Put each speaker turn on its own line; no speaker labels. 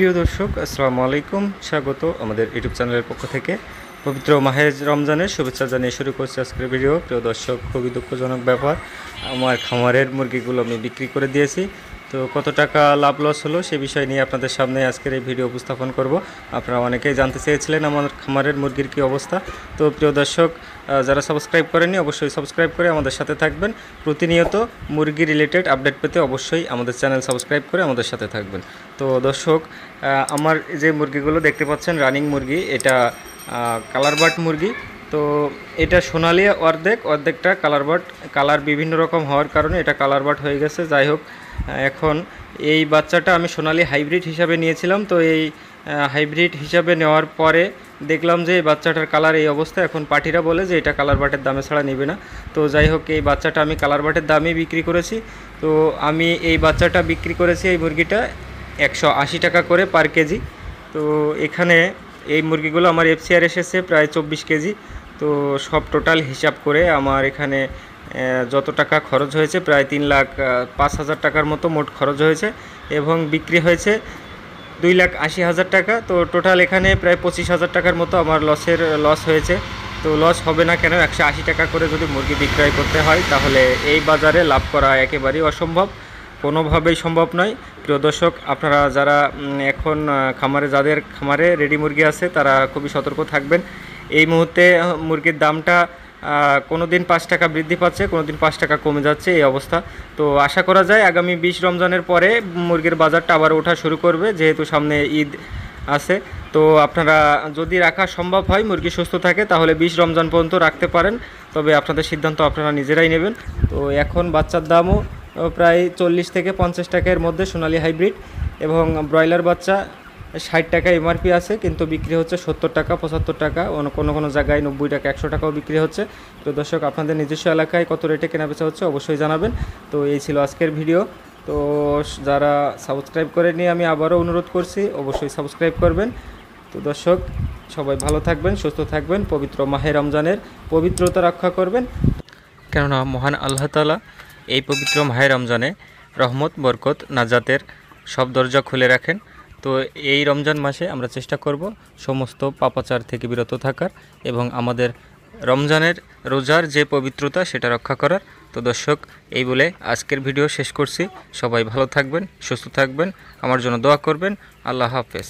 প্রিয় দর্শক, আসসালামু আলাইকুম। স্বাগত আমাদের ইউটিউব চ্যানেলের পক্ষ থেকে। পবিত্র মাহে রমজানের শুভেচ্ছা জানিয়ে শুরু করছি আজকের ভিডিও। প্রিয় দর্শক, খুবই দুঃখজনক ব্যাপার, আমার খামারের মুরগিগুলো আমি বিক্রি করে দিয়েছি। তো কত টাকা লাভ লস হলো সে বিষয় নিয়ে আপনাদের সামনে আজকের এই ভিডিও উপস্থাপন করব। আপনারা অনেকেই জানতে চেয়েছিলেন আমার খামারের মুরগির কী অবস্থা। তো প্রিয় দর্শক, যারা সাবস্ক্রাইব করেননি অবশ্যই সাবস্ক্রাইব করে আমাদের সাথে থাকবেন। প্রতিনিয়ত মুরগি রিলেটেড আপডেট পেতে অবশ্যই আমাদের চ্যানেল সাবস্ক্রাইব করে আমাদের সাথে থাকবেন। তো দর্শক, আমার যে মুরগিগুলো দেখতে পাচ্ছেন রানিং মুরগি, এটা কালার বার্ড মুরগি। তো এটা সোনালি অর্ধেকটা কালার বার্ড। কালার বিভিন্ন রকম হওয়ার কারণে এটা কালার বার্ড হয়ে গেছে। যাই হোক, এখন এই বাচ্চাটা আমি সোনালি হাইব্রিড হিসাবে নিয়েছিলাম। তো এই হাইব্রিড হিসাবে নেওয়ার পরে দেখলাম যে এই বাচ্চাটার কালার এই অবস্থা। এখন পার্টিরা বলে যে এটা কালার বাটের দামে ছাড়া নেবে না। তো যাই হোক, এই বাচ্চাটা আমি কালার বাটের দামেই বিক্রি করেছি। তো আমি এই বাচ্চাটা বিক্রি করেছি, এই মুরগিটা 180 টাকা করে পার কেজি। তো এখানে এই মুরগিগুলো আমার এফসিআর এসেছে প্রায় 24 কেজি। তো সব টোটাল হিসাব করে আমার এখানে যত টাকা খরচ হয়েছে প্রায় 3,05,000 টাকার মতো মোট খরচ হয়েছে, এবং বিক্রি হয়েছে 2,80,000 টাকা। তো টোটাল এখানে প্রায় 25,000 টাকার মতো আমার লস হয়েছে। তো লস হবে না কেন? 180 টাকা করে যদি মুরগি বিক্রয় করতে হয় তাহলে এই বাজারে লাভ করা একেবারেই অসম্ভব, কোনোভাবেই সম্ভব নয়। প্রিয় দর্শক, আপনারা যারা এখন যাদের খামারে রেডি মুরগি আছে তারা খুবই সতর্ক থাকবেন। এই মুহূর্তে মুরগির দামটা কোনো দিন 5 টাকা বৃদ্ধি পাচ্ছে, কোনো দিন 5 টাকা কমে যাচ্ছে, এই অবস্থা। তো আশা করা যায় আগামী 20 রমজানের পরে মুরগির বাজারটা আবার ওঠা শুরু করবে, যেহেতু সামনে ঈদ আছে। তো আপনারা যদি রাখা সম্ভব হয়, মুরগি সুস্থ থাকে, তাহলে 20 রমজান পর্যন্ত রাখতে পারেন। তবে আপনাদের সিদ্ধান্ত আপনারা নিজেরাই নেবেন। তো এখন বাচ্চার দামও প্রায় 40 থেকে 50 টাকার মধ্যে সোনালি হাইব্রিড, এবং ব্রয়লার বাচ্চা 60 টাকা এমআরপি আছে, কিন্তু বিক্রি হচ্ছে 70 টাকা, 75 টাকা, কোনো কোনো জায়গায় 90 টাকা, 100 টাকাও বিক্রি হচ্ছে। তো দর্শক, আপনাদের নিজস্ব এলাকায় কত রেটে কেনাবেচা হচ্ছে অবশ্যই জানাবেন। তো এই ছিল আজকের ভিডিও। তো যারা সাবস্ক্রাইব করেনি আমি আবারও অনুরোধ করছি, অবশ্যই সাবস্ক্রাইব করবেন। তো দর্শক, সবাই ভালো থাকবেন, সুস্থ থাকবেন, পবিত্র মাহে রমজানের পবিত্রতা রক্ষা করবেন, কেননা মহান আল্লাহ তাআলা এই পবিত্র মাহে রমজানে রহমত, বরকত, নাজাতের সব দরজা খুলে রাখেন। তো এই রমজান মাসে আমরা চেষ্টা করব সমস্ত পাপাচার থেকে বিরত থাকার, এবং আমাদের রমজানের রোজার যে পবিত্রতা সেটা রক্ষা করার। তো দর্শক, এই বলে আজকের ভিডিও শেষ করছি। সবাই ভালো থাকবেন, সুস্থ থাকবেন, আমার জন্য দোয়া করবেন। আল্লাহ হাফেজ।